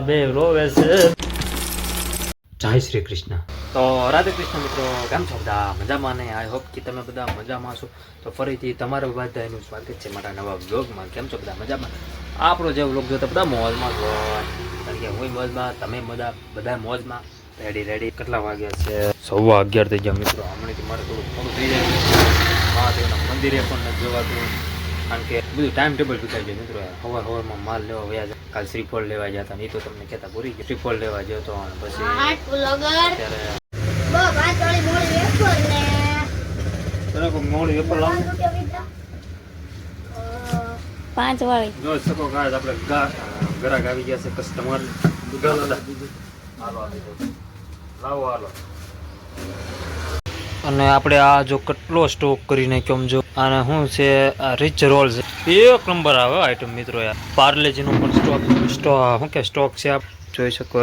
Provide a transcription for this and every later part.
બે રોવે છે. જય શ્રી કૃષ્ણ. તો રાધે કૃષ્ણ મિત્રો, કેમ છો બધા? મજામાં ને? આઈ હોપ કે તમે બધા મજામાં છો. તો ફરીથી તમારા બધાનું સ્વાગત છે મારા નવા વ્લોગમાં. કેમ છો બધા? મજામાં? આપણો જે વ્લોગ જોતા બધા મોજમાં જ હોય, કારણ કે હું મોજમાં, તમે બધા મોજમાં. રેડી કેટલા વાગ્યા છે? 11:15 થઈ ગયા મિત્રો. હમણાંથી મારે થોડું થઈ જાય. મહાદેવના મંદિરે પણ નથી જવાતું, કારણ કે બધું ટાઈમ ટેબલ પૂછાઈ જાય મિત્રો. સવારમાં માલ લેવા વયા જાય. કાલ શ્રીફળ લેવા ગયા હતા, એ તો તમને કહેતા ભૂલી ગયા. શ્રીફળ લેવા ગયો હતો અને પછી મોડી વેપર લાવો 5 વાળી જો શકો ગાય આપણે ગ્રાહક આવી ગયા છે, કસ્ટમર. હાલો અને આપણે આ જો કેટલો સ્ટોક કરીને કેમ જો આને શું છે, આ રીચ રોલ છે, એક નંબર આવે આઈટમ મિત્રો. યાર પાર્લેજીનો પણ શું કે સ્ટોક છે, આપ જોઈ શકો.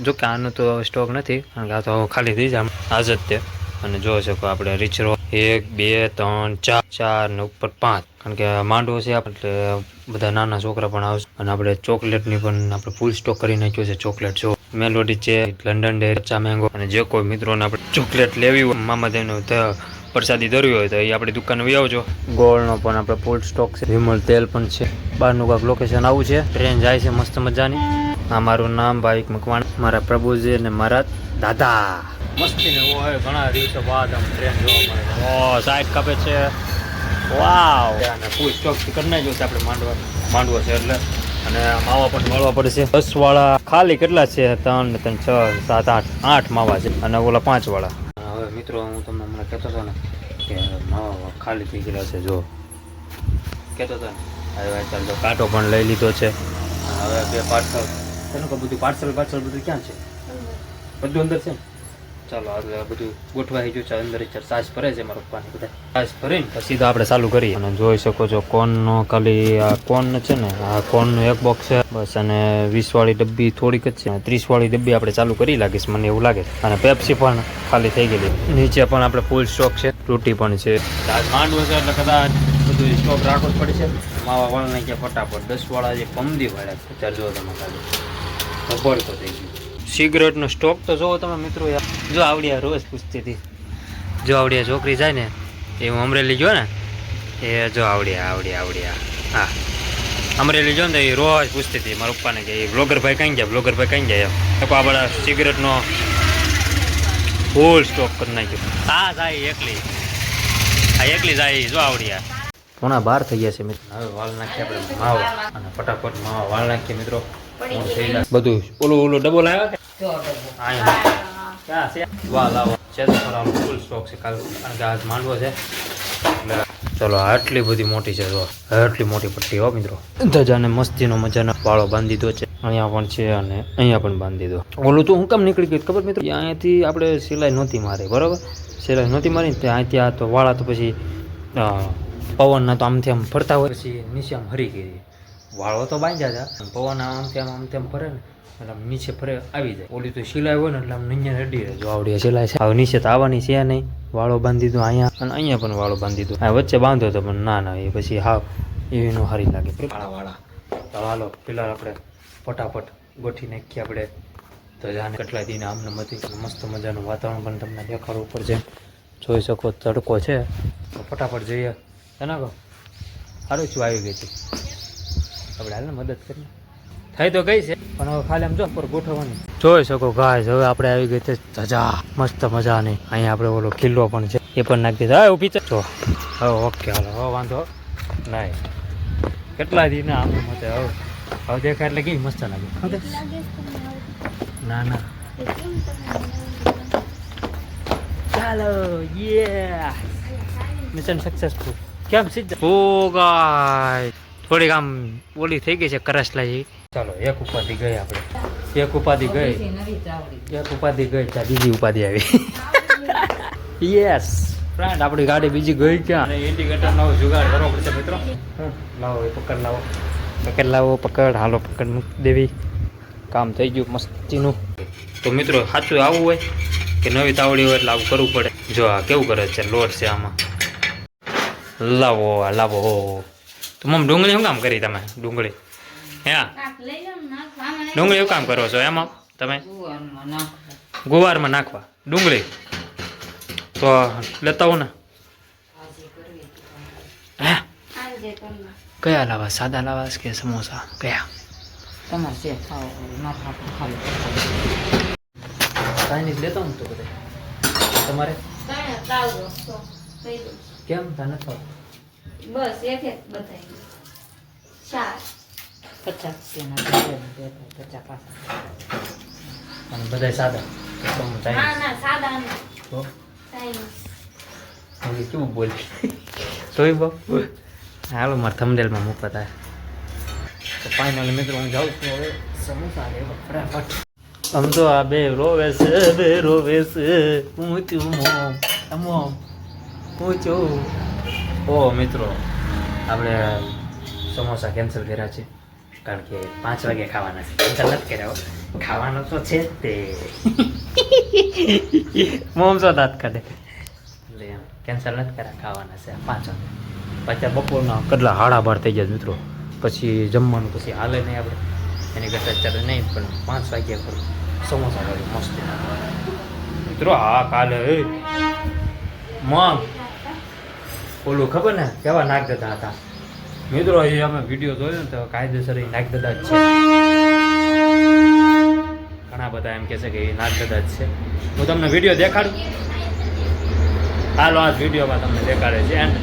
જો કે આનો તો સ્ટોક નથી, કારણ કે આ તો ખાલી થઈ જાય આજ જ તે. અને જોઈ શકો આપણે રીચ રોલ 1 2 3 4 ને ઉપર 5, કારણ કે માંડવો છે એટલે બધા નાના છોકરા પણ આવશે. અને આપણે ચોકલેટની પણ આપણે ફૂલ સ્ટોક કરી નાખ્યો છે. ચોકલેટ જો મેલોડી છે, લંડન ડેરી, કચ્ચા મેંગો. અને જે કોઈ મિત્રોને આપણે ચોકલેટ લેવી હોય, મામાદેવનો પ્રસાદી ધરવી હોય તો એ આપણી દુકાને આવી આવજો. ગોળનો પણ આપણે ફૂલ સ્ટોક છે. વિમલ તેલ પણ છે. બહારનું કાંક લોકેશન આવું છે. ટ્રેન જાય છે મસ્ત મજાની. આ મારું નામ ભાવિક મકવાણા, મારા પ્રભુજી અને મારા દાદા. મસ્તી ને હોય, ઘણા દિવસો બાદ આમ ટ્રેન જોવા મળે. ઓ સાઈડ કાપે છે, વાવ. અને ફૂલ સ્ટોક કરી નાખ્યો છે આપણે માંડવો છે એટલે. અને માવા પણ મળવા પડશે. 10 વાળા ખાલી કેટલા છે? 3 3 6 7 8 માવા છે, અને ઓલા 5 વાળા. હવે મિત્રો હું તમને હમણાં કહેતો હતો ને કે માવા ખાલી થઈ ગયેલા છે. જો કહેતો હતો ને, હવે ચાલ તો કાંટો પણ લઈ લીધો છે. હવે 2 પાર્સલ. તેનું કે બધું પાર્સલ બધું ક્યાં છે? બધું અંદર છે ને? ચાલો આ બધું ગોઠવાઈ ગયું છે. અંદર સાસ ભરે છે મારા પપ્પાની. બધા સાસ ભરીને પછી તો આપણે ચાલુ કરીએ. અને જોઈ શકો છો કોનનો ખાલી આ કોન છે ને, આ કોનનું એક બોક્સ છે બસ. અને 20 વાળી ડબ્બી થોડીક જ છે. 30 વાળી ડબ્બી આપણે ચાલુ કરી લાગીશ, મને એવું લાગે. અને પેપ્સી પણ ખાલી થઈ ગયેલી. નીચે પણ આપણે ફૂલ સ્ટોક છે. તૂટી પણ છે. માંડવો છે એટલે કદાચ બધું સ્ટોક રાખવો જ પડશે. માવા વાળા નાખ્યા ફટાફટ. 10 વાળા જે પમદી વાળા છે, ચાર જો તમે ખાલી ખબર તો થઈ ગયું. સિગરેટનો સ્ટોક તો જોવો તમે મિત્રો. યાર જો આવડિયા રોજ પૂછતી હતી, જો આવડિયા છોકરી જાય ને એ હું અમરેલી ગયો ને, એ જો આવડિયા હા અમરેલી ગયો ને તો એ રોજ પૂછતી હતી મારા પપ્પાને કે એ બ્લોગરભાઈ કઈ ગયા એમ. આ બધા સિગરેટનો ફૂલ સ્ટોક કરી નાખ્યો. હા જાય એકલી જાય જો આવડિયા. 11:30 થઈ ગયા છે મિત્રો. હવે વાળ નાખીએ આપણે માવા, અને ફટાફટ માવા વાળ નાખીએ મિત્રો. બધું ઓલું ડબલ આવ્યા કે ક્યાં છે? વાહ લાવો છે તો ફૂલ સ્ટોક છે કાલ, કારણ કે આજ માંડવો છે એટલે. ચલો આટલી બધી મોટી છે, જો આટલી મોટી પટ્ટી હો મિત્રો. ધજાને મસ્તીનો મજાનો વાળો બાંધી દીધો છે. અહીંયા પણ છે અને અહીંયા પણ બાંધી દીધો. ઓલું તો હું કામ નીકળી ગયું ખબર મિત્રો? અહીંયાથી આપણે સિલાઈ નહોતી મારી, બરાબર? સિલાઈ નહોતી મારી ને અહીંથી આ તો વાળા તો પછી પવનના તો આમથી આમ ફરતા હોય, પછી નીચે આમ હરી ગઈ. વાળો તો બાંધ્યા હતા, પવન આમ તેમ ફરે ને એટલે નીચે ફરે આવી જાય. ઓલી તો સિલાઈ હોય ને એટલે આમ નૈયા રેડી રહે. જો આવડી સિલાઈ છે. હવે નીચે તો આવવાની છે નહીં. વાળો બાંધી દીધો અહીંયા, અને અહીંયા પણ વાળો બાંધી દીધો. આ વચ્ચે બાંધો તો પણ ના એ પછી હાવ એવી નો સારી લાગે વાળા. તો હાલો પેલા આપણે ફટાફટ ગોઠવી નાખીએ આપણે. તો જાને કેટલા દિન આમને મસ્ત મજાનું વાતાવરણ પણ તમને દેખાડવું પડશે. જોઈ શકો તડકો છે, તો ફટાફટ જઈએ. એના કહો સારું છું આવી ગઈ હતી આપણે. હાલ ને મદદ કરી થઈ તો ગઈ છે, પણ હવે ખાલી આમ જો પર ગોઠવવાની. જોઈ શકો ગાઈસ, હવે આપણે આવી ગઈ છે ધજા મસ્ત મજાની. અહીંયા આપણે ઓલો કિલ્લો પણ છે, એ પણ નાખી દીધો. હવે ઊભી જો હવે ઓકે હાલો, હવે વાંધો નહીં. કેટલા દિન આમ મતે હવે દેખાય એટલે કેવી મસ્ત લાગે. ના ચાલો યે મિશન સક્સેસફુલ. કેમ સીધા ઓ ગાય થોડીક આમ ઓલી થઈ ગઈ છે કરસલા જેવી. ચાલો એક ઉપાધિ ગઈ આપણે, એક ઉપાધિ ગઈ ત્યાં બીજી ઉપાધિ આવી. યસ ફ્રેન્ડ, આપણી ગાડી બીજી ગઈ ક્યાં? અને ઇન્ડિકેટર નવો જુગાડ કરવો પડશે મિત્રો. લાવો એ પકડ લાવો. હાલો પકડ મૂકી દેવી. કામ થઈ ગયું મસ્તીનું. તો મિત્રો સાચું આવું હોય કે નવી તાવડી હોય એટલે આવું કરવું પડે. જો આ કેવું કરે છે, લોટ છે આમાં. લાવો તો મમ ડુંગળી શું કામ કરી તમે? ડુંગળી હા નાખ લઈ લો ને, નાખ આમાં નાખ. ડુંગળી એવું કામ કરો છો એમાં તમે ગુવારમાં નાખવા ડુંગળી તો લેતા હો ને હે આંજે તમને. કયા લાવા સાદા લાવા કે સમોસા કયા તમારે જે ખાવ ના ખાવ ખાલી ચાઇનીઝ લેતા હું તો બધા તમારે તણે તાવડો તો કહી દઉં. કેમ તને તો બસ એક એક બધાય 4 50 50 પાછા અને બધા સાદા એકદમ ના ચાઇનીઝ ના સાદા નહીં. તો ચાઇનીઝ. હવે કેવું બોલી તોય બાપુ હાલો મારે થંબનેલમાં મૂકવા થાય તો ફાઇનલી મિત્રો હું જાઉં છું હવે સમોસા લેવા ફટાફટ આમ તો આ બે રોવે છે પૂછું મોમ પૂછું ઓ મિત્રો આપણે સમોસા કેન્સલ કર્યા છે કારણ કે 5 વાગે ખાવાના છે કેન્સલ નથી કર્યા હો. ખાવાનો તો છે જ તે મોમ સો દાંત કાઢે એટલે એમ કેન્સલ નથી કર્યા ખાવાના છે 5 વાગે પાછા બપોરના કેટલા હાડા બાર થઈ ગયા મિત્રો પછી જમવાનું પછી હાલે નહીં આપણે એની કરતાં અત્યારે નહીં પણ 5 વાગ્યા પર સમોસા વાળી મસ્ત મિત્રો હા કાલે મમ ઓલું ખબર ને કેવા નાગ દાદા હતા મિત્રો એ અમે વિડીયો જોયો ને તો કાયદેસર એ નાગ દાદા જ છે ઘણા બધા એમ કહે છે કે એ નાગ દાદા જ છે હું તમને વિડીયો દેખાડું હાલો આ વિડીયોમાં તમને દેખાડે છે એન્ડ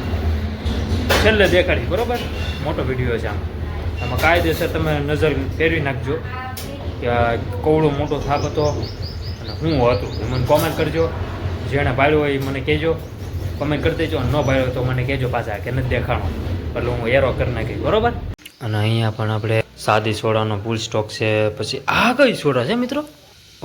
છેલ્લે દેખાડી બરોબર મોટો વિડીયો છે આમાં કાયદેસર તમે નજર ફેરવી નાખજો કે આ કવડો મોટો થાક હતો અને હું હતું એ મને કોમેન્ટ કરજો જેણે ભાડ્યો હોય એ મને કહેજો કમેન્ટ કરી દેજો ન ભાડ્યો તો મને કહેજો પાછા કે નથી દેખાણો એટલે હું એરો કરી નાખીશ બરોબર અને અહીંયા પણ આપણે સાદી સોડાનો ફૂલ સ્ટોક છે પછી આ કઈ સોડા છે મિત્રો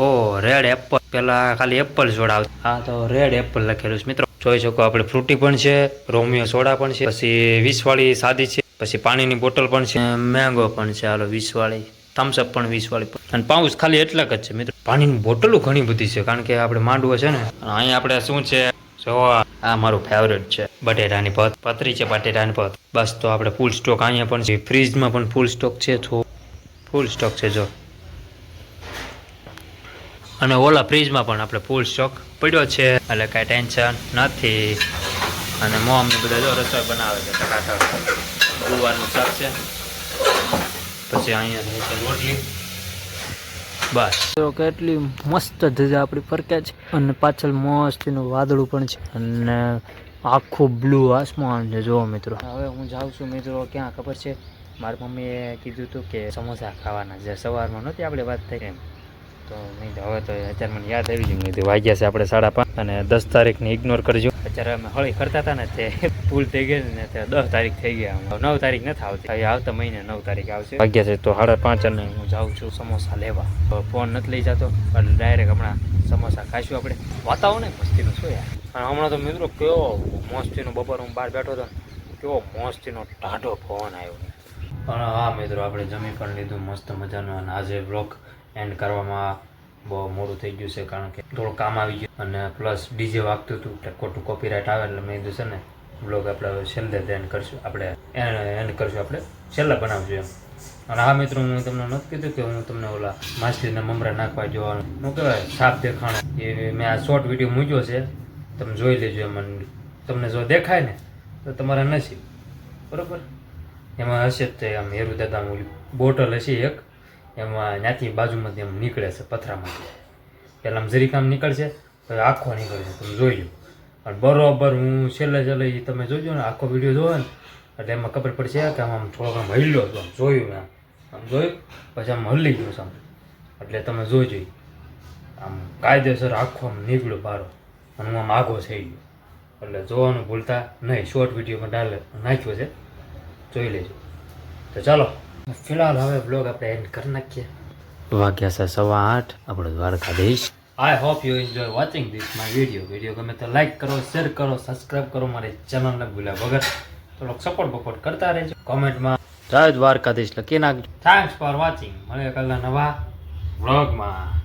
ઓ રેડ એપલ પેલા ખાલી એપલ સોડા આવતી આ તો રેડ એપલ લખેલું છે મિત્રો જોઈ શકો આપણે ફ્રૂટી પણ છે રોમિયો સોડા પણ છે પછી 20 વાળી સાદી છે પછી પાણીની બોટલ પણ છે મેંગો પણ છે હાલો 20 વાળી થમ્સઅપ પણ 20 વાળી અને પાઉચ ખાલી એટલા જ છે મિત્રો પાણીની બોટલો ઘણી બધી છે કારણ કે આપણે માંડવો છે ને અહીંયા આપણે શું છે જો આ મારું ફેવરેટ છે બટેટાની ભાત પતરી છે બટેટાની ભાત બસ તો આપણે ફૂલ સ્ટોક અહીંયા પણ છે ફ્રીજમાં પણ ફૂલ સ્ટોક છે ફૂલ સ્ટોક છે જો અને ઓલા ફ્રીજમાં પણ આપણે ફૂલ સ્ટોક પડ્યો છે એટલે કાંઈ ટેન્શન નથી અને મોમ ને બધા જો રસોઈ બનાવે છે ટકાટક ગુવારનું શાક છે પછી અહીંયા છે રોટલી બસ તો કેટલી મસ્ત ધજા આપણી ફરકે છે અને પાછળ મસ્તીનું વાદળું પણ છે અને આખું બ્લુ આસમાન છે જુઓ મિત્રો હવે હું જાઉં છું મિત્રો ક્યાં ખબર છે મારી મમ્મીએ કીધું હતું કે સમોસા ખાવાના છે સવારમાં નહોતી આપણે વાત થઈ એમ તો નહીં તો હવે તો અત્યારે મને યાદ આવી ગયું નહીં વાગ્યા છે આપણે 5:30 અને 10 તારીખને ઇગ્નોર કરજો અત્યારે અમે હળી કરતા હતા ને તે ભૂલ થઈ ગઈ ને તે 10 તારીખ થઈ ગયા 9 તારીખ નથી આવતી આવતા મહિને 9 તારીખ આવશે વાગ્યા છે તો 5:30 અને હું જાઉં છું સમોસા લેવા તો ફોન નથી લઈ જતો એટલે ડાયરેક્ટ હમણાં સમોસા ખાઈશું આપણે વાતાવરણ ને મસ્તીનું શું યાર અને હમણાં તો મિત્રો કેવો મસ્તીનો બપોર હું બહાર બેઠો હતો ને કેવો મસ્તીનો ટાઢો ફોન આવ્યો અને હા મિત્રો આપણે જમી પણ લીધું મસ્ત મજાનું અને આજે બ્લોગ એન્ડ કરવામાં બહુ મોડું થઈ ગયું છે કારણ કે થોડું કામ આવી ગયું અને પ્લસ ડીજે વાગતું હતું એટલે ખોટું કોપીરાઇટ આવે એટલે મેં કીધું છે ને બ્લોગ આપણે છેલ્લે એન્ડ કરશું આપણે એન્ડ કરશું આપણે છેલ્લે બનાવશું એમ અને હા મિત્રો હું તમને નથી કીધું કે હું તમને ઓલા માછલીના મમરા નાખવા જવાનું શું કહેવાય સાપ દેખાણો એ મેં આ શોર્ટ વિડીયો મૂક્યો છે તમે જોઈ લેજો એમાં તમને જો દેખાય ને તો તમારા નસીબ બરાબર એમાં હશે જ તે આમ હેરુ દાદાનું બોટલ હશે એક એમાં ત્યાંથી બાજુમાંથી એમ નીકળે છે પથરામાંથી પહેલાં આમ જરીક આમ નીકળશે પછી આખો નીકળશે તમે જોઈજો અને બરોબર હું છેલ્લે એ તમે જોજો ને આખો વિડીયો જોવો ને એટલે એમાં ખબર પડશે કે આમ થોડોક આમ હલ્યો હતો આમ જોયું મેં આમ જોયું પછી આમ હલી ગયો છે આમ એટલે તમે જોજો આમ કાયદેસર આખો આમ નીકળ્યો બારો અને હું આમ આગો થઈ ગયો એટલે જોવાનું ભૂલતા નહીં શોર્ટ વિડીયોમાં નાખ્યો છે જોઈ લેજો તો ચાલો ફિલહાલ હવે બ્લોગ આપણે એન્ડ કરી નાખીએ વાગ્યા છે 8:15 આપણે Dwarkadhish I hope you enjoy watching this my video ગમે તો લાઈક કરો શેર કરો સબસ્ક્રાઈબ કરો મારી ચેનલને ભૂલ્યા વગર થોડોક સપોર્ટ કરતા રહેજો કોમેન્ટમાં જય દ્વારકાધીશ લખી નાખજો થેન્ક્સ ફોર વોચિંગ મળીએ કાલના નવા બ્લોગમાં